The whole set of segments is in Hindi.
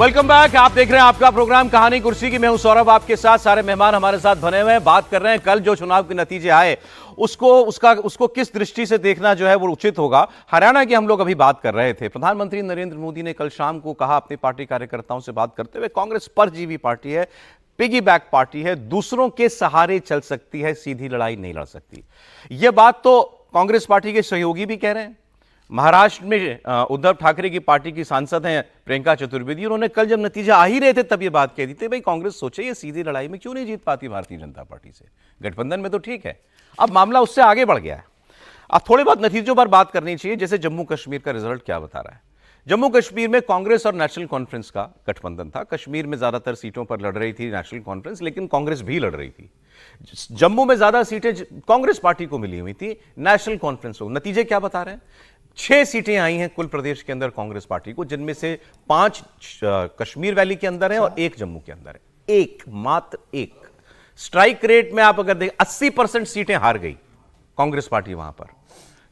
Welcome back. आप देख रहे हैं आपका प्रोग्राम कहानी कुर्सी की। मैं हूं सौरभ, आपके साथ सारे मेहमान हमारे साथ बने हुए हैं। बात कर रहे हैं कल जो चुनाव के नतीजे आए उसको किस दृष्टि से देखना जो है वो उचित होगा। हरियाणा की हम लोग अभी बात कर रहे थे। प्रधानमंत्री नरेंद्र मोदी ने कल शाम को कहा अपनी पार्टी कार्यकर्ताओं से बात करते हुए, कांग्रेस परजीवी पार्टी है, पिगी बैक पार्टी है, दूसरों के सहारे चल सकती है, सीधी लड़ाई नहीं लड़ सकती। यह बात तो कांग्रेस पार्टी के सहयोगी भी कह रहे हैं। महाराष्ट्र में उद्धव ठाकरे की पार्टी की सांसद हैं प्रियंका चतुर्वेदी, उन्होंने कल जब नतीजे आ ही रहे थे तब ये बात कह दी थी, भाई कांग्रेस सोचे ये सीधी लड़ाई में क्यों नहीं जीत पाती भारतीय जनता पार्टी से, गठबंधन में तो ठीक है। अब मामला उससे आगे बढ़ गया है। अब थोड़ी बहुत नतीजों पर बात करनी चाहिए। जैसे जम्मू कश्मीर का रिजल्ट क्या बता रहा है। जम्मू कश्मीर में कांग्रेस और नेशनल कॉन्फ्रेंस का गठबंधन था। कश्मीर में ज्यादातर सीटों पर लड़ रही थी नेशनल कॉन्फ्रेंस, लेकिन कांग्रेस भी लड़ रही थी। जम्मू में ज्यादा सीटें कांग्रेस पार्टी को मिली हुई थी, नेशनल कॉन्फ्रेंस को। नतीजे क्या बता रहे हैं? 6 सीटें आई हैं कुल प्रदेश के अंदर कांग्रेस पार्टी को, जिनमें से 5 कश्मीर वैली के अंदर है और 1 जम्मू के अंदर है। मात्र एक। स्ट्राइक रेट में आप अगर देखें 80% सीटें हार गई कांग्रेस पार्टी वहां पर।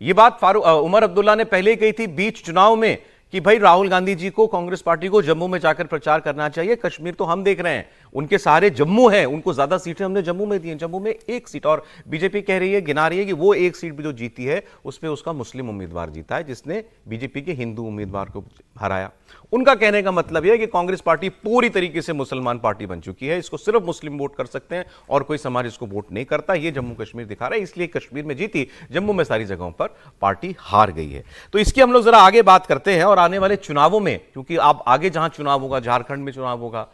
यह बात उमर अब्दुल्ला ने पहले ही कही थी बीच चुनाव में कि भाई राहुल गांधी जी को, कांग्रेस पार्टी को जम्मू में जाकर प्रचार करना चाहिए। कश्मीर तो हम देख रहे हैं, उनके सहारे जम्मू है, उनको ज्यादा सीटें हमने जम्मू में दी हैं। जम्मू में 1 सीट, और बीजेपी कह रही है, गिना रही है कि वो 1 सीट भी जो जीती है उसमें उसका मुस्लिम उम्मीदवार जीता है, जिसने बीजेपी के हिंदू उम्मीदवार को हराया। उनका कहने का मतलब यह है कि कांग्रेस पार्टी पूरी तरीके से मुसलमान पार्टी बन चुकी है, इसको सिर्फ मुस्लिम वोट कर सकते हैं और कोई समाज इसको वोट नहीं करता। यह जम्मू कश्मीर दिखा रहा है, इसलिए कश्मीर में जीती, जम्मू में सारी जगहों पर पार्टी हार गई है। तो इसकी हम लोग जरा आगे बात करते हैं और आने वाले चुनावों में, क्योंकि आप आगे जहां चुनाव होगा, झारखंड में चुनाव होगा,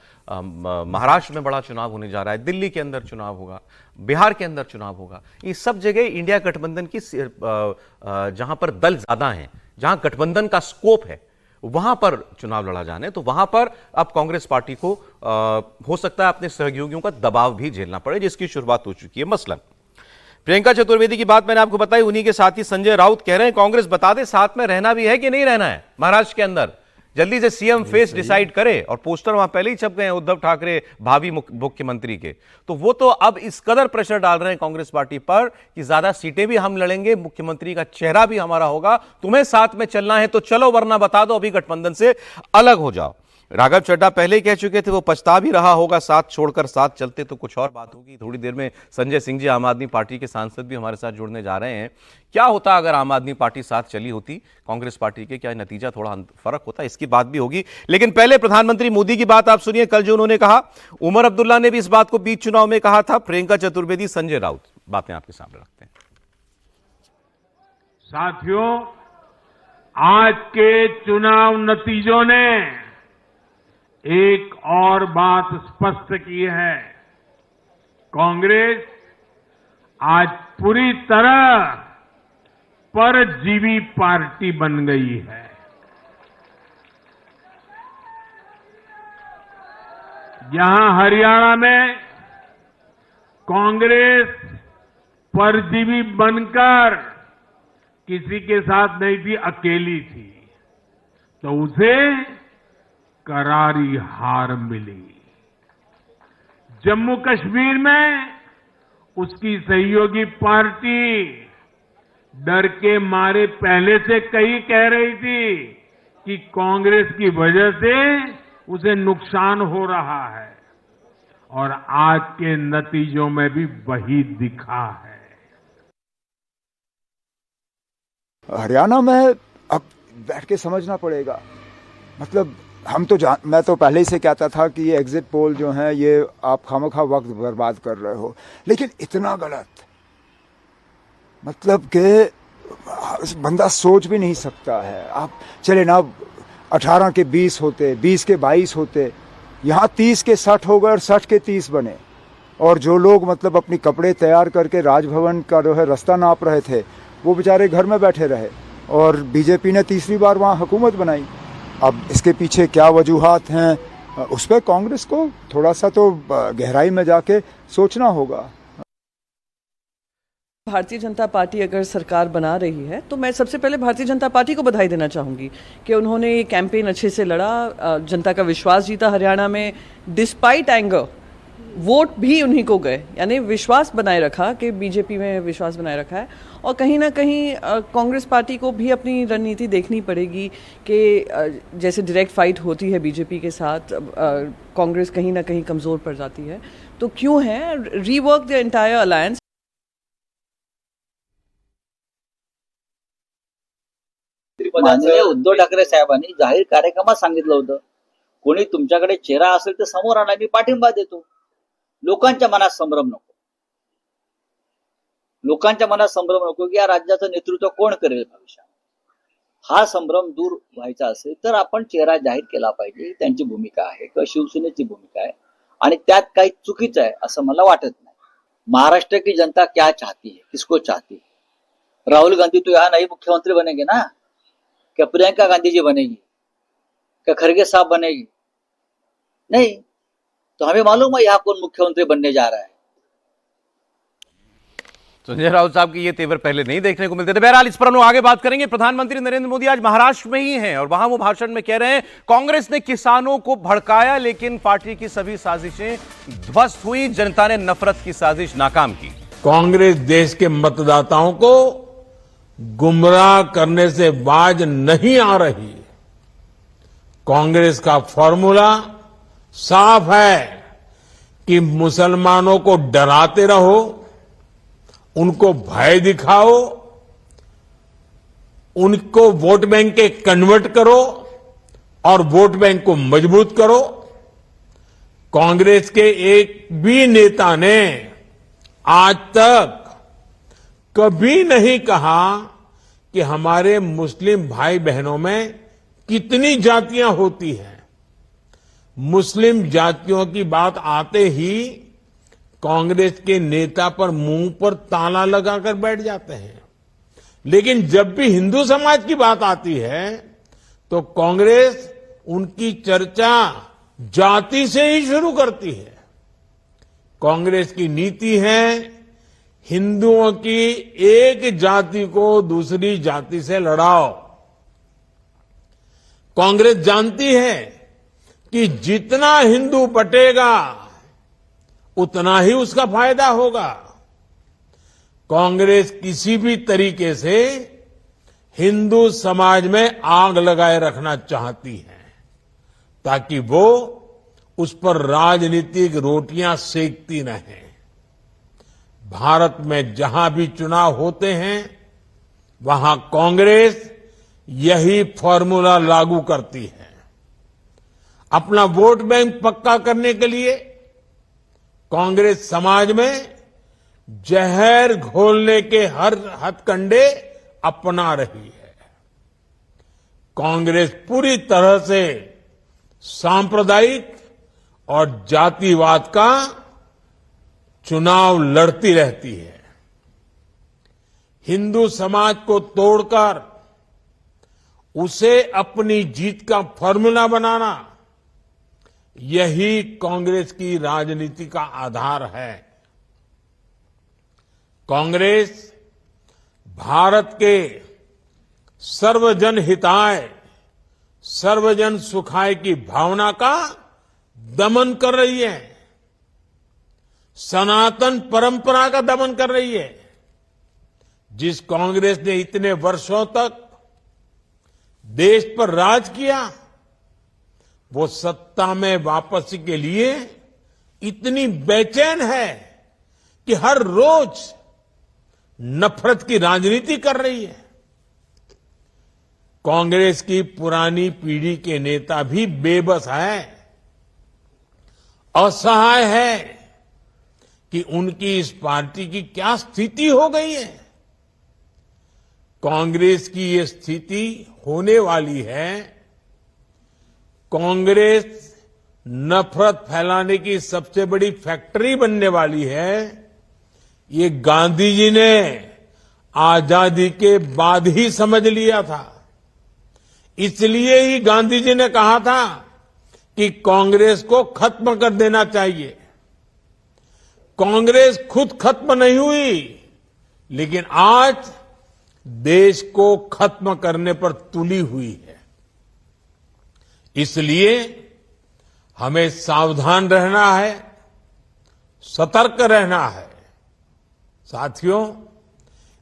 महाराष्ट्र में बड़ा चुनाव होने जा रहा है, दिल्ली के अंदर चुनाव होगा, बिहार के अंदर चुनाव होगा। ये सब जगह इंडिया गठबंधन की जहां पर दल ज्यादा हैं, जहां गठबंधन का स्कोप है, वहां पर चुनाव लड़ा जाने, तो वहां पर अब कांग्रेस पार्टी को हो सकता है अपने सहयोगियों का दबाव भी झेलना पड़े, जिसकी शुरुआत हो चुकी है। मसलन प्रियंका चतुर्वेदी की बात मैंने आपको बताई, उन्हीं के साथ ही संजय राउत कह रहे हैं कांग्रेस बता दे साथ में रहना भी है कि नहीं रहना है महाराष्ट्र के अंदर। जल्दी से सीएम फेस डिसाइड करे, और पोस्टर वहां पहले ही छप गए हैं उद्धव ठाकरे भावी मुख्यमंत्री के। तो वो तो अब इस कदर प्रेशर डाल रहे हैं कांग्रेस पार्टी पर कि ज्यादा सीटें भी हम लड़ेंगे, मुख्यमंत्री का चेहरा भी हमारा होगा, तुम्हें साथ में चलना है तो चलो, वरना बता दो अभी गठबंधन से अलग हो जाओ। राघव चड्ढा पहले ही कह चुके थे वो पछता भी रहा होगा, साथ छोड़कर साथ चलते तो कुछ और बात होगी। थोड़ी देर में संजय सिंह जी, आम आदमी पार्टी के सांसद, भी हमारे साथ जुड़ने जा रहे हैं। क्या होता अगर आम आदमी पार्टी साथ चली होती कांग्रेस पार्टी के, क्या नतीजा थोड़ा फर्क होता, इसकी बात भी होगी। लेकिन पहले प्रधानमंत्री मोदी की बात आप सुनिए, कल जो उन्होंने कहा। उमर अब्दुल्ला ने भी इस बात को बीच चुनाव में कहा था, प्रियंका चतुर्वेदी, संजय राउत, बातें आपके सामने रखते हैं। साथियों, आज के चुनाव नतीजों ने एक और बात स्पष्ट की है, कांग्रेस आज पूरी तरह परजीवी पार्टी बन गई है। यहां हरियाणा में कांग्रेस परजीवी बनकर किसी के साथ नहीं थी, अकेली थी, तो उसे करारी हार मिली। जम्मू कश्मीर में उसकी सहयोगी पार्टी डर के मारे पहले से कई कह रही थी कि कांग्रेस की वजह से उसे नुकसान हो रहा है, और आज के नतीजों में भी वही दिखा है। हरियाणा में अब बैठ के समझना पड़ेगा। मतलब मैं तो पहले ही से कहता था कि ये एग्जिट पोल जो है ये आप खामखा वक्त बर्बाद कर रहे हो, लेकिन इतना गलत, मतलब कि बंदा सोच भी नहीं सकता है। आप चले ना, 18 के 20 होते, 20 के 22 होते, यहाँ 30 के 60 हो गए और 60 के 30 बने। और जो लोग मतलब अपनी कपड़े तैयार करके राजभवन का जो है रास्ता नाप रहे थे, वो बेचारे घर में बैठे रहे, और बीजेपी ने तीसरी बार वहाँ हुकूमत बनाई। अब इसके पीछे क्या वजूहात हैं, उस पर कांग्रेस को थोड़ा सा तो गहराई में जाके सोचना होगा। भारतीय जनता पार्टी अगर सरकार बना रही है तो मैं सबसे पहले भारतीय जनता पार्टी को बधाई देना चाहूँगी कि उन्होंने ये कैंपेन अच्छे से लड़ा, जनता का विश्वास जीता हरियाणा में, डिस्पाइट एंगर। वोट भी उन्हीं को गए, यानी विश्वास बनाए रखा कि बीजेपी में विश्वास बनाए रखा है। और कहीं ना कहीं कांग्रेस पार्टी को भी अपनी रणनीति देखनी पड़ेगी कि जैसे डायरेक्ट फाइट होती है बीजेपी के साथ, कांग्रेस कहीं ना कहीं कमज़ोर पड़ जाती है, तो क्यों है रीवर्क द एंटायर अलायंस। माननीय उद्धव ठाकरे साहेबांनी जाहीर कार्यक्रमात सांगितलं होतं, कोणी तुमच्याकडे चेहरा असेल तर समोर आणा, मी पाठिंबा देतो. लोकांच्या मनात संभ्रम नको, लोकांच्या मनात संभ्रम नको की या राज्याचं नेतृत्व कोण करेल भविष्यात. हा संभ्रम दूर व्हायचा असेल तर आपण चेहरा जाहीर केला पाहिजे. त्यांची भूमिका आहे किंवा शिवसेनेची भूमिका आहे आणि त्यात काही चुकीचं आहे असं मला वाटत नाही. महाराष्ट्र की जनता क्या चाहती है, किसको चाहती है? राहुल गांधी तो यहाँ नहीं मुख्यमंत्री बनेंगे ना, क्या प्रियंका गांधी जी बनेगी, क्या खरगे साहब बनेगी? नहीं. तो हमें मालूम है यहाँ कौन मुख्यमंत्री बनने जा रहा है. संजय राउत साहब की ये तेवर पहले नहीं देखने को मिलते थे। बहरहाल इस पर हम लोग आगे बात करेंगे। प्रधानमंत्री नरेंद्र मोदी आज महाराष्ट्र में ही हैं और वहां वो भाषण में कह रहे हैं कांग्रेस ने किसानों को भड़काया लेकिन पार्टी की सभी साजिशें ध्वस्त हुई, जनता ने नफरत की साजिश नाकाम की। कांग्रेस देश के मतदाताओं को गुमराह करने से बाज नहीं आ रही। कांग्रेस का फॉर्मूला साफ है कि मुसलमानों को डराते रहो, उनको भय दिखाओ, उनको वोट बैंक के कन्वर्ट करो और वोट बैंक को मजबूत करो। कांग्रेस के एक भी नेता ने आज तक कभी नहीं कहा कि हमारे मुस्लिम भाई बहनों में कितनी जातियां होती हैं। मुस्लिम जातियों की बात आते ही कांग्रेस के नेता पर मुंह पर ताला लगाकर बैठ जाते हैं, लेकिन जब भी हिंदू समाज की बात आती है तो कांग्रेस उनकी चर्चा जाति से ही शुरू करती है। कांग्रेस की नीति है हिंदुओं की एक जाति को दूसरी जाति से लड़ाओ। कांग्रेस जानती है कि जितना हिंदू बटेगा उतना ही उसका फायदा होगा। कांग्रेस किसी भी तरीके से हिंदू समाज में आग लगाए रखना चाहती है ताकि वो उस पर राजनीतिक रोटियां सेकती रहें। भारत में जहां भी चुनाव होते हैं वहां कांग्रेस यही फॉर्मूला लागू करती है। अपना वोट बैंक पक्का करने के लिए कांग्रेस समाज में जहर घोलने के हर हथकंडे अपना रही है। कांग्रेस पूरी तरह से सांप्रदायिक और जातिवाद का चुनाव लड़ती रहती है। हिंदू समाज को तोड़कर उसे अपनी जीत का फॉर्मूला बनाना, यही कांग्रेस की राजनीति का आधार है। कांग्रेस भारत के सर्वजन हिताय, सर्वजन सुखाय की भावना का दमन कर रही है, सनातन परंपरा का दमन कर रही है। जिस कांग्रेस ने इतने वर्षों तक देश पर राज किया, वो सत्ता में वापसी के लिए इतनी बेचैन है कि हर रोज नफरत की राजनीति कर रही है। कांग्रेस की पुरानी पीढ़ी के नेता भी बेबस है, असहाय है कि उनकी इस पार्टी की क्या स्थिति हो गई है। कांग्रेस की ये स्थिति होने वाली है। कांग्रेस नफरत फैलाने की सबसे बड़ी फैक्ट्री बनने वाली है। ये गांधी जी ने आजादी के बाद ही समझ लिया था। इसलिए ही गांधी जी ने कहा था कि कांग्रेस को खत्म कर देना चाहिए। कांग्रेस खुद खत्म नहीं हुई, लेकिन आज देश को खत्म करने पर तुली हुई है। इसलिए हमें सावधान रहना है, सतर्क रहना है। साथियों,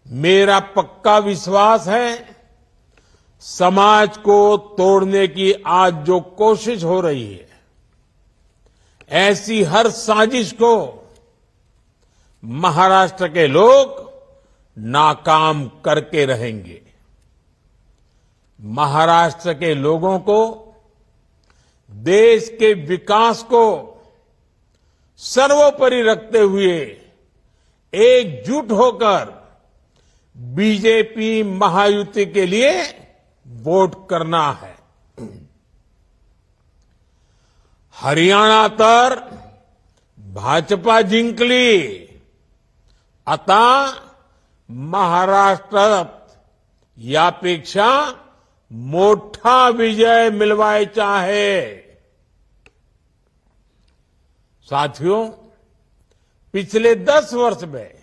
मेरा पक्का विश्वास है समाज को तोड़ने की आज जो कोशिश हो रही है, ऐसी हर साजिश को महाराष्ट्र के लोग नाकाम करके रहेंगे। महाराष्ट्र के लोगों को देश के विकास को सर्वोपरि रखते हुए एकजुट होकर बीजेपी महायुति के लिए वोट करना है। हरियाणा तर भाजपा जिंकली, आता महाराष्ट्रात यापेक्षा मोठा विजय मिलवायचा आहे। साथियों, पिछले 10 वर्ष में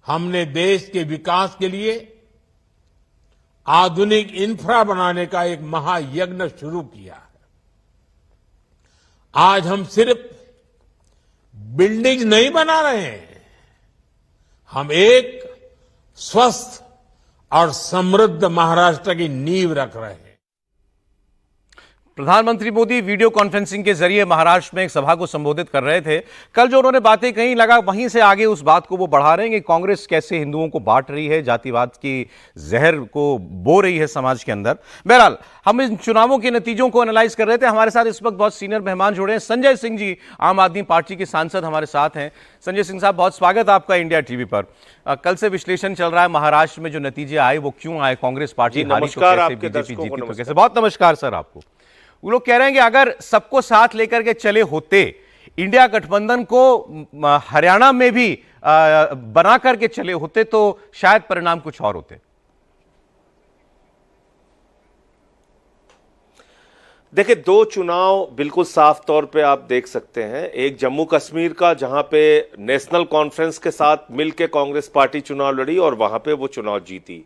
हमने देश के विकास के लिए आधुनिक इंफ्रा बनाने का एक महायज्ञ शुरू किया है। आज हम सिर्फ बिल्डिंग नहीं बना रहे हैं, हम एक स्वस्थ और समृद्ध महाराष्ट्र की नींव रख रहे हैं। प्रधानमंत्री मोदी वीडियो कॉन्फ्रेंसिंग के जरिए महाराष्ट्र में एक सभा को संबोधित कर रहे थे। कल जो उन्होंने बातें कही, लगा वहीं से आगे उस बात को वो बढ़ा रहे हैं कि कांग्रेस कैसे हिंदुओं को बांट रही है, जातिवाद की जहर को बो रही है समाज के अंदर। बहरहाल, हम इन चुनावों के नतीजों को एनालाइज कर रहे थे। हमारे साथ इस वक्त बहुत सीनियर मेहमान जुड़े हैं। संजय सिंह जी, आम आदमी पार्टी के सांसद हमारे साथ हैं। संजय सिंह साहब, बहुत स्वागत आपका इंडिया टीवी पर। कल से विश्लेषण चल रहा है महाराष्ट्र में जो नतीजे आए वो क्यों आए, कांग्रेस पार्टी हारी तो कैसे, बीजेपी जीती तो कैसे। बहुत नमस्कार सर आपको। वो लोग कह रहे हैं कि अगर सबको साथ लेकर के चले होते, इंडिया गठबंधन को हरियाणा में भी बना करके चले होते तो शायद परिणाम कुछ और होते। देखिए, 2 चुनाव बिल्कुल साफ तौर पे आप देख सकते हैं। एक जम्मू कश्मीर का, जहां पे नेशनल कॉन्फ्रेंस के साथ मिलकर कांग्रेस पार्टी चुनाव लड़ी और वहां पे वो चुनाव जीती।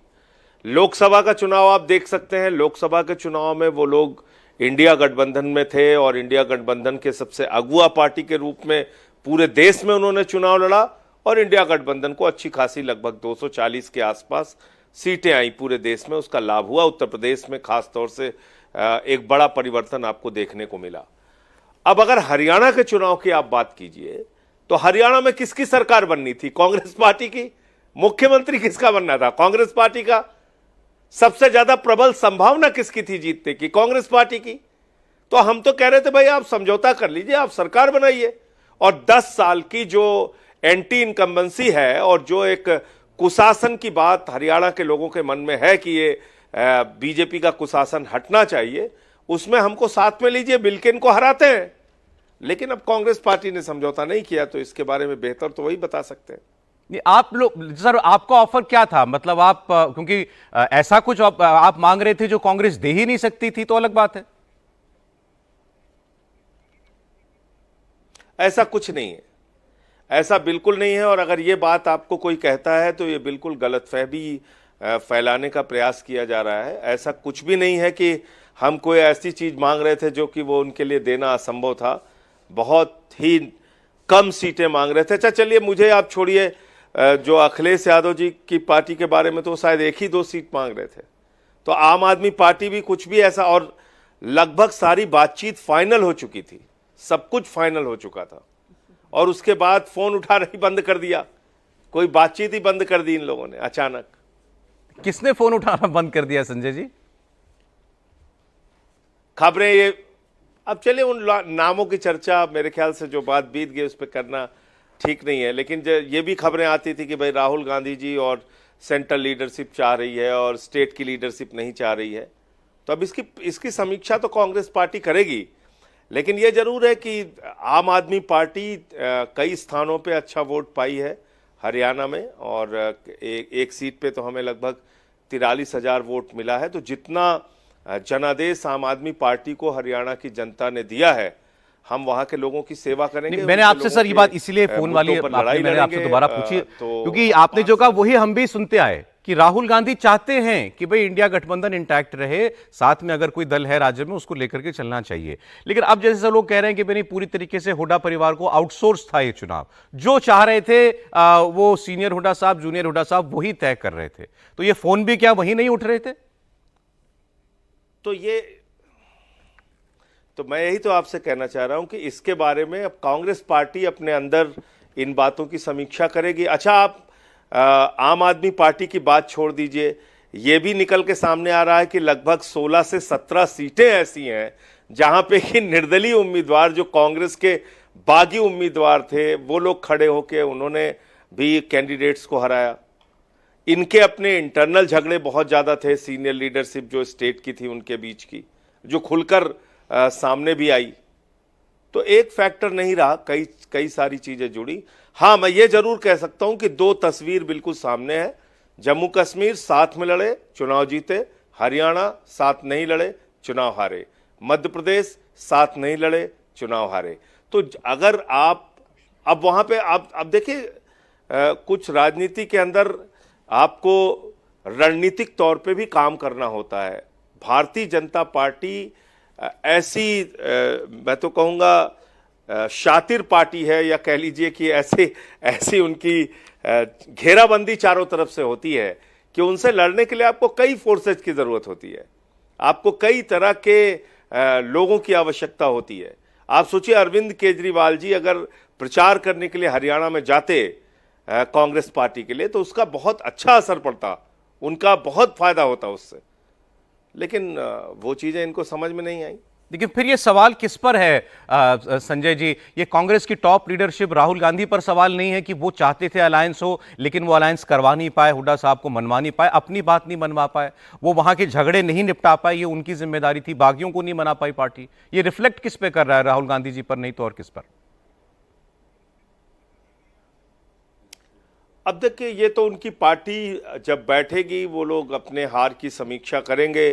लोकसभा का चुनाव आप देख सकते हैं। लोकसभा के चुनाव में वो लोग इंडिया गठबंधन में थे और इंडिया गठबंधन के सबसे अगुआ पार्टी के रूप में पूरे देश में उन्होंने चुनाव लड़ा और इंडिया गठबंधन को अच्छी खासी लगभग 240 के आसपास सीटें आई पूरे देश में। उसका लाभ हुआ। उत्तर प्रदेश में खास तौर से एक बड़ा परिवर्तन आपको देखने को मिला। अब अगर हरियाणा के चुनाव की आप बात कीजिए तो हरियाणा में किसकी सरकार बननी थी? कांग्रेस पार्टी की। मुख्यमंत्री किसका बनना था? कांग्रेस पार्टी का। सबसे ज्यादा प्रबल संभावना किसकी थी जीतने की? कांग्रेस पार्टी की। तो हम तो कह रहे थे भाई आप समझौता कर लीजिए, आप सरकार बनाइए। और 10 साल की जो एंटी इनकम्बेंसी है और जो एक कुशासन की बात हरियाणा के लोगों के मन में है कि ये बीजेपी का कुशासन हटना चाहिए, उसमें हमको साथ में लीजिए, मिलकर इनको हराते हैं। लेकिन अब कांग्रेस पार्टी ने समझौता नहीं किया तो इसके बारे में बेहतर तो वही बता सकते हैं। आप लोग सर, आपका ऑफर क्या था? मतलब आप, क्योंकि ऐसा कुछ आप मांग रहे थे जो कांग्रेस दे ही नहीं सकती थी, तो अलग बात है। ऐसा कुछ नहीं है, ऐसा बिल्कुल नहीं है। और अगर ये बात आपको कोई कहता है तो ये बिल्कुल गलतफहमी फैलाने का प्रयास किया जा रहा है। ऐसा कुछ भी नहीं है कि हम कोई ऐसी चीज मांग रहे थे जो कि वो उनके लिए देना असंभव था। बहुत ही कम सीटें मांग रहे थे। अच्छा चलिए, मुझे आप छोड़िए, जो अखिलेश यादव जी की पार्टी के बारे में तो शायद 1 ही 2 सीट मांग रहे थे। तो आम आदमी पार्टी भी कुछ भी ऐसा, और लगभग सारी बातचीत फाइनल हो चुकी थी, सब कुछ फाइनल हो चुका था और उसके बाद फोन उठाना ही बंद कर दिया। कोई बातचीत ही बंद कर दी इन लोगों ने अचानक। किसने फोन उठाना बंद कर दिया संजय जी? खबरें ये, अब चलिए उन नामों की चर्चा मेरे ख्याल से जो बात बीत गई उस पर करना ठीक नहीं है। लेकिन ये भी खबरें आती थी कि भाई राहुल गांधी जी और सेंट्रल लीडरशिप चाह रही है और स्टेट की लीडरशिप नहीं चाह रही है। तो अब इसकी समीक्षा तो कांग्रेस पार्टी करेगी। लेकिन ये जरूर है कि आम आदमी पार्टी कई स्थानों पे अच्छा वोट पाई है हरियाणा में, और एक सीट पे तो हमें लगभग 43,000 वोट मिला है। तो जितना जनादेश आम आदमी पार्टी को हरियाणा की जनता ने दिया है, हम वहां के लोगों की सेवा करेंगे। मैंने आपसे सर ये बात इसलिए फोन वाली मैंने आपसे दोबारा पूछी क्योंकि आपने जो कहा वही हम भी सुनते आए कि राहुल गांधी चाहते हैं कि भाई इंडिया गठबंधन इंटैक्ट रहे, साथ में अगर कोई दल है राज्य में उसको लेकर के चलना चाहिए। लेकिन अब जैसे लोग कह रहे हैं कि भाई नहीं, पूरी तरीके से हुड्डा परिवार को आउटसोर्स था ये चुनाव, जो चाह रहे थे वो सीनियर हुड्डा साहब, जूनियर हुड्डा साहब वही तय कर रहे थे। तो ये फोन भी क्या वही नहीं उठ रहे थे? तो मैं यही तो आपसे कहना चाह रहा हूं कि इसके बारे में अब कांग्रेस पार्टी अपने अंदर इन बातों की समीक्षा करेगी। अच्छा, आप आम आदमी पार्टी की बात छोड़ दीजिए, ये भी निकल के सामने आ रहा है कि लगभग 16 से 17 सीटें ऐसी हैं जहां पे कि निर्दलीय उम्मीदवार, जो कांग्रेस के बागी उम्मीदवार थे, वो लोग खड़े होके उन्होंने भी कैंडिडेट्स को हराया। इनके अपने इंटरनल झगड़े बहुत ज्यादा थे, सीनियर लीडरशिप जो स्टेट की थी उनके बीच की, जो खुलकर सामने भी आई। तो एक फैक्टर नहीं रहा, कई सारी चीजें जुड़ी। हाँ, मैं ये जरूर कह सकता हूं कि दो तस्वीर बिल्कुल सामने है। जम्मू कश्मीर साथ में लड़े, चुनाव जीते। हरियाणा साथ नहीं लड़े, चुनाव हारे। मध्य प्रदेश साथ नहीं लड़े, चुनाव हारे। तो अगर आप अब वहां पे अब देखिए, कुछ राजनीति के अंदर आपको रणनीतिक तौर पे भी काम करना होता है। भारतीय जनता पार्टी ऐसी मैं तो कहूंगा शातिर पार्टी है, या कह लीजिए कि ऐसी उनकी घेराबंदी चारों तरफ से होती है कि उनसे लड़ने के लिए आपको कई फोर्सेज की जरूरत होती है, आपको कई तरह के लोगों की आवश्यकता होती है। आप सोचिए, अरविंद केजरीवाल जी अगर प्रचार करने के लिए हरियाणा में जाते कांग्रेस पार्टी के लिए, तो उसका बहुत अच्छा असर पड़ता, उनका बहुत फायदा होता उससे। लेकिन वो चीजें इनको समझ में नहीं आई। लेकिन फिर ये सवाल किस पर है संजय जी? ये कांग्रेस की टॉप लीडरशिप, राहुल गांधी पर सवाल नहीं है कि वो चाहते थे अलायंस हो, लेकिन वो अलायंस करवा नहीं पाए, हुड्डा साहब को मनवा नहीं पाए, अपनी बात नहीं मनवा पाए, वो वहां के झगड़े नहीं निपटा पाए, ये उनकी जिम्मेदारी थी, बागियों को नहीं मना पाई पार्टी। ये रिफ्लेक्ट किस पे कर रहा है? राहुल गांधी जी पर नहीं तो और किस पर? अब देखिए, ये तो उनकी पार्टी जब बैठेगी, वो लोग अपने हार की समीक्षा करेंगे,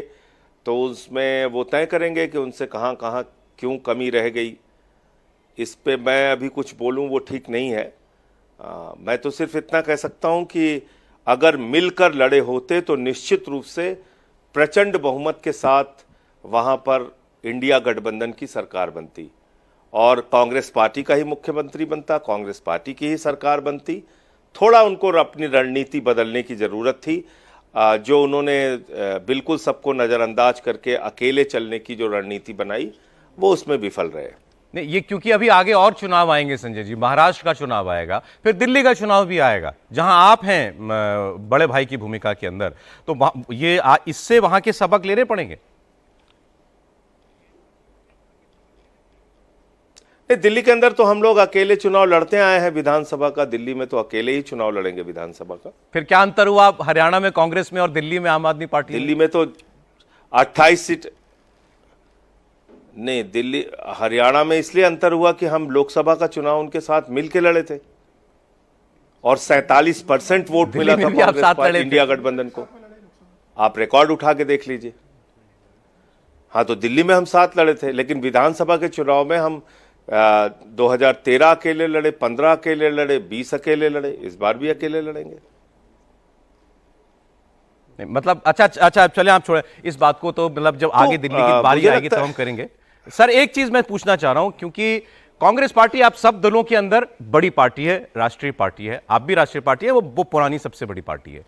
तो उसमें वो तय करेंगे कि उनसे कहाँ कहाँ क्यों कमी रह गई। इस पे मैं अभी कुछ बोलूं वो ठीक नहीं है। मैं तो सिर्फ इतना कह सकता हूं कि अगर मिलकर लड़े होते तो निश्चित रूप से प्रचंड बहुमत के साथ वहां पर इंडिया गठबंधन की सरकार बनती और कांग्रेस पार्टी का ही मुख्यमंत्री बनता, कांग्रेस पार्टी की ही सरकार बनती। थोड़ा उनको अपनी रणनीति बदलने की जरूरत थी। जो उन्होंने बिल्कुल सबको नजरअंदाज करके अकेले चलने की जो रणनीति बनाई, वो उसमें विफल रहे। नहीं, ये क्योंकि अभी आगे और चुनाव आएंगे संजय जी, महाराष्ट्र का चुनाव आएगा, फिर दिल्ली का चुनाव भी आएगा, जहां आप हैं बड़े भाई की भूमिका के अंदर, तो ये इससे वहां के सबक लेने पड़ेंगे। दिल्ली के अंदर तो हम लोग अकेले चुनाव लड़ते आए हैं विधानसभा का, दिल्ली में तो अकेले ही चुनाव लड़ेंगे विधानसभा का। फिर क्या अंतर हुआ हरियाणा में कांग्रेस में और दिल्ली में आम आदमी पार्टी? दिल्ली में तो 28 सीट नहीं, दिल्ली हरियाणा में इसलिए अंतर हुआ कि हम लोकसभा का चुनाव उनके साथ मिलकर लड़े थे और 47% वोट मिला था कांग्रेस पार्टी इंडिया गठबंधन को। आप रिकॉर्ड उठा के देख लीजिए। हाँ, तो दिल्ली में हम साथ लड़े थे, लेकिन विधानसभा के चुनाव में हम 2013 अकेले लड़े, 15 अकेले लड़े, 20 अकेले लड़े, इस बार भी अकेले लड़ेंगे। मतलब अच्छा चले, आप छोड़े इस बात को, तो मतलब जब आगे दिल्ली की बारी आएगी तो हम करेंगे। सर, एक चीज मैं पूछना चाह रहा हूं, क्योंकि कांग्रेस पार्टी आप सब दलों के अंदर बड़ी पार्टी है, राष्ट्रीय पार्टी है, आप भी राष्ट्रीय पार्टी है, वो पुरानी सबसे बड़ी पार्टी है।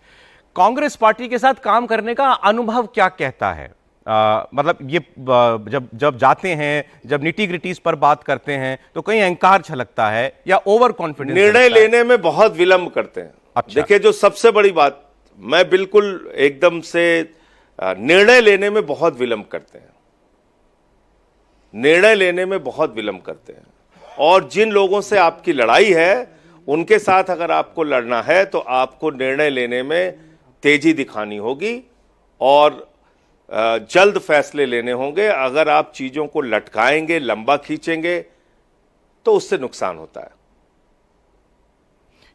कांग्रेस पार्टी के साथ काम करने का अनुभव क्या कहता है? मतलब ये जब जाते हैं, जब निटी ग्रिटीज पर बात करते हैं, तो कहीं अहंकार छलकता है या ओवर कॉन्फिडेंस? निर्णय लेने में बहुत विलंब करते हैं। अच्छा। देखिए, जो सबसे बड़ी बात, मैं बिल्कुल एकदम से निर्णय लेने में बहुत विलंब करते हैं, निर्णय लेने में बहुत विलंब करते हैं। और जिन लोगों से आपकी लड़ाई है, उनके साथ अगर आपको लड़ना है तो आपको निर्णय लेने में तेजी दिखानी होगी और जल्द फैसले लेने होंगे। अगर आप चीजों को लटकाएंगे, लंबा खींचेंगे, तो उससे नुकसान होता है।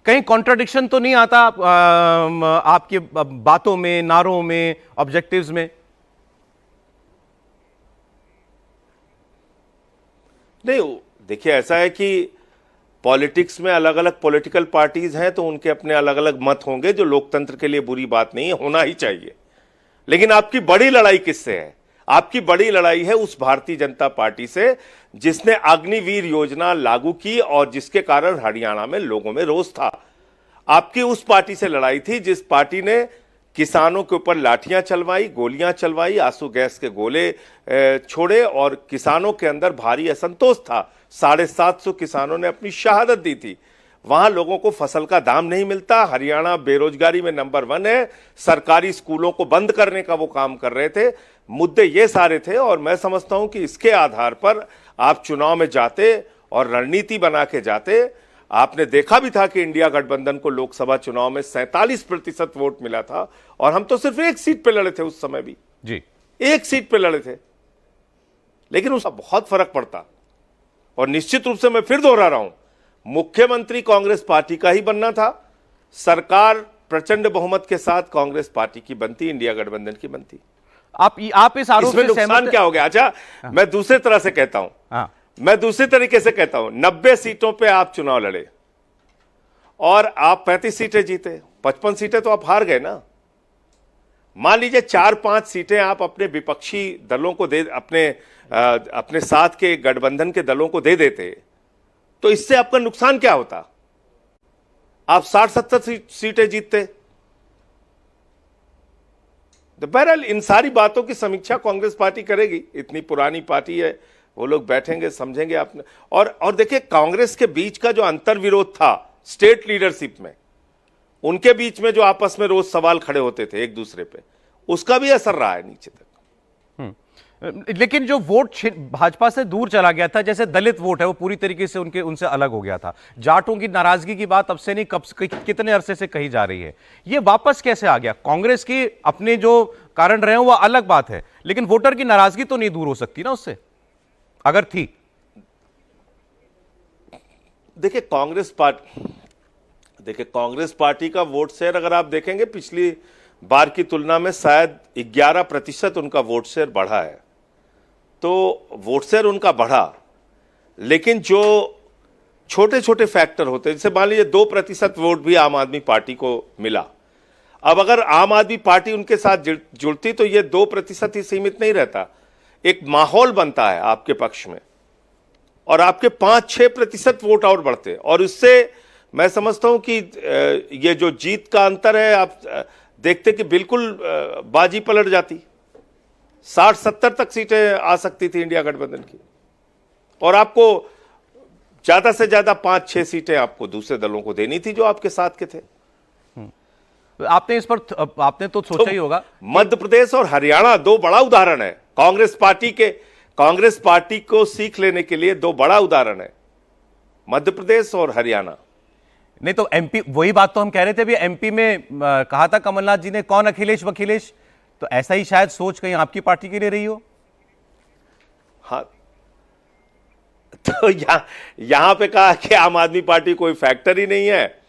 कहीं कॉन्ट्राडिक्शन तो नहीं आता आपकी बातों में, नारों में, ऑब्जेक्टिव्स में? नहीं, देखिए, ऐसा है कि पॉलिटिक्स में अलग अलग पॉलिटिकल पार्टीज हैं तो उनके अपने अलग अलग मत होंगे, जो लोकतंत्र के लिए बुरी बात नहीं है, होना ही चाहिए। लेकिन आपकी बड़ी लड़ाई किससे है? आपकी बड़ी लड़ाई है उस भारतीय जनता पार्टी से जिसने अग्निवीर योजना लागू की और जिसके कारण हरियाणा में लोगों में रोष था। आपकी उस पार्टी से लड़ाई थी जिस पार्टी ने किसानों के ऊपर लाठियां चलवाई, गोलियां चलवाई, आंसू गैस के गोले छोड़े और किसानों के अंदर भारी असंतोष था। 750 किसानों ने अपनी शहादत दी थी। वहां लोगों को फसल का दाम नहीं मिलता। हरियाणा बेरोजगारी में नंबर 1 है। सरकारी स्कूलों को बंद करने का वो काम कर रहे थे। मुद्दे ये सारे थे और मैं समझता हूं कि इसके आधार पर आप चुनाव में जाते और रणनीति बना के जाते। आपने देखा भी था कि इंडिया गठबंधन को लोकसभा चुनाव में 47% वोट मिला था और हम तो सिर्फ एक सीट पे लड़े थे उस समय भी जी, एक सीट पे लड़े थे, लेकिन उसका बहुत फर्क पड़ता। और निश्चित रूप से मैं फिर दोहरा रहा हूं, मुख्यमंत्री कांग्रेस पार्टी का ही बनना था। सरकार प्रचंड बहुमत के साथ कांग्रेस पार्टी की बनती, इंडिया गठबंधन की बनती। आप इस आरोप इसमें से नुकसान सहमत क्या हो गया? अच्छा, मैं दूसरे तरह से कहता हूं, हाँ, मैं दूसरे तरीके से कहता हूं, 90 सीटों पे आप चुनाव लड़े और आप 35 सीटें जीते, 55 सीटें तो आप हार गए ना। मान लीजिए 4-5 सीटें आप अपने विपक्षी दलों को दे, अपने साथ के गठबंधन के दलों को दे देते, तो इससे आपका नुकसान क्या होता? आप 60-70 सीटें जीतते। तो बहरहाल इन सारी बातों की समीक्षा कांग्रेस पार्टी करेगी। इतनी पुरानी पार्टी है, वो लोग बैठेंगे, समझेंगे आपने। और देखिए, कांग्रेस के बीच का जो अंतर्विरोध था स्टेट लीडरशिप में, उनके बीच में जो आपस में रोज सवाल खड़े होते थे एक दूसरे पे, उसका भी असर रहा है नीचे तक। लेकिन जो वोट भाजपा से दूर चला गया था, जैसे दलित वोट है वो पूरी तरीके से उनसे अलग हो गया था। जाटों की नाराजगी की बात अब से नहीं, कितने अरसे से कही जा रही है, ये वापस कैसे आ गया? कांग्रेस की अपने जो कारण रहे हो वो अलग बात है, लेकिन वोटर की नाराजगी तो नहीं दूर हो सकती ना उससे, अगर थी। देखिए कांग्रेस पार्टी का वोट शेयर अगर आप देखेंगे पिछली बार की तुलना में शायद 11% उनका वोट शेयर बढ़ा है। तो वोट शेयर उनका बढ़ा, लेकिन जो छोटे छोटे फैक्टर होते हैं, जैसे मान लीजिए 2% वोट भी आम आदमी पार्टी को मिला। अब अगर आम आदमी पार्टी उनके साथ जुड़ती तो ये 2% ही सीमित नहीं रहता, एक माहौल बनता है आपके पक्ष में और आपके 5-6% वोट और बढ़ते। और इससे मैं समझता हूं कि ये जो जीत का अंतर है, आप देखते कि बिल्कुल बाजी पलट जाती। 60-70 तक सीटें आ सकती थी इंडिया गठबंधन की, और आपको ज्यादा से ज्यादा 5-6 सीटें आपको दूसरे दलों को देनी थी जो आपके साथ के थे। आपने इस पर आपने तो सोचा ही होगा। मध्य प्रदेश और हरियाणा 2 बड़ा उदाहरण है कांग्रेस पार्टी को सीख लेने के लिए। 2 बड़ा उदाहरण है मध्य प्रदेश और हरियाणा। नहीं तो एमपी, वही बात तो हम कह रहे थे अभी, एमपी में कहा था कमलनाथ जी ने, कौन अखिलेश वखिलेश, तो ऐसा ही शायद सोच कहीं आपकी पार्टी के लिए रही हो। हाँ, तो यहां पे कहा कि आम आदमी पार्टी कोई फैक्टर ही नहीं है,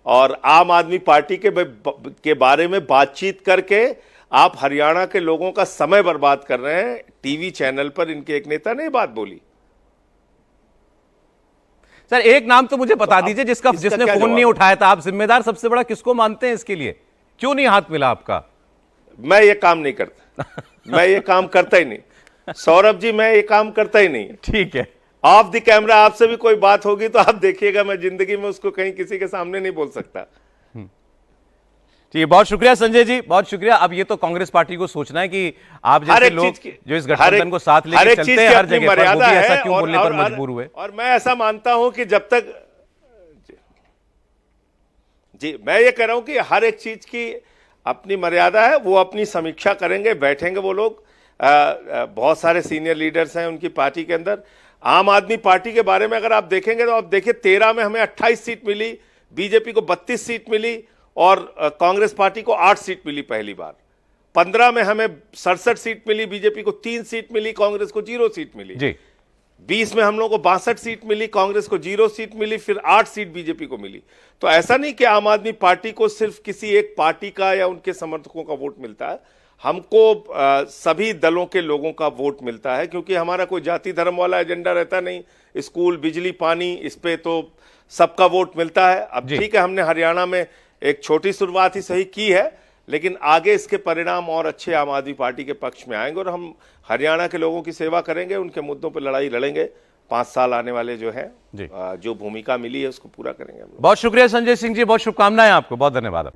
और आम आदमी पार्टी के बारे में बातचीत करके आप हरियाणा के लोगों का समय बर्बाद कर रहे हैं। टीवी चैनल पर इनके एक नेता ने बात बोली। सर एक नाम तो मुझे बता दीजिए जिसने फोन नहीं उठाया था। आप जिम्मेदार सबसे बड़ा किसको मानते हैं इसके लिए? क्यों नहीं हाथ मिला आपका? मैं ये काम नहीं करता। मैं ये काम करता ही नहीं सौरभ जी, मैं ये काम करता ही नहीं। ठीक है, ऑफ द कैमरा आपसे भी कोई बात होगी तो आप देखिएगा, मैं जिंदगी में उसको कहीं किसी के सामने नहीं बोल सकता। ठीक है, बहुत शुक्रिया संजय जी, बहुत शुक्रिया। अब ये तो कांग्रेस पार्टी को सोचना है कि आप जैसे लोग जो इस गठबंधन को साथ लेकर चलते हैं हर जगह पर, वो भी ऐसा क्यों बोलने पर मजबूर हुए? और मैं ऐसा मानता हूं कि जब तक जी मैं ये कह रहा हूं कि हर एक चीज की अपनी मर्यादा है। वो अपनी समीक्षा करेंगे, बैठेंगे वो लोग। बहुत सारे सीनियर लीडर्स हैं उनकी पार्टी के अंदर। आम आदमी पार्टी के बारे में अगर आप देखेंगे तो आप देखिए 13 में हमें 28 सीट मिली, बीजेपी को 32 सीट मिली और कांग्रेस पार्टी को 8 सीट मिली पहली बार। 15 में हमें 67 सीट मिली, बीजेपी को 3 सीट मिली, कांग्रेस को 0 सीट मिली जी। 20 में हम लोगों को 62 सीट मिली, कांग्रेस को 0 सीट मिली, फिर 8 सीट बीजेपी को मिली। तो ऐसा नहीं कि आम आदमी पार्टी को सिर्फ किसी एक पार्टी का या उनके समर्थकों का वोट मिलता है। हमको सभी दलों के लोगों का वोट मिलता है, क्योंकि हमारा कोई जाति धर्म वाला एजेंडा रहता नहीं। स्कूल, बिजली, पानी, इस पे तो सबका वोट मिलता है। अब जी। ठीक है, हमने हरियाणा में एक छोटी शुरुआत ही सही की है, लेकिन आगे इसके परिणाम और अच्छे आम आदमी पार्टी के पक्ष में आएंगे और हम हरियाणा के लोगों की सेवा करेंगे, उनके मुद्दों पर लड़ाई लड़ेंगे। 5 साल आने वाले जो है, जी। जो भूमिका मिली है उसको पूरा करेंगे हम लोग। बहुत शुक्रिया संजय सिंह जी, बहुत शुभकामनाएं आपको, बहुत धन्यवाद।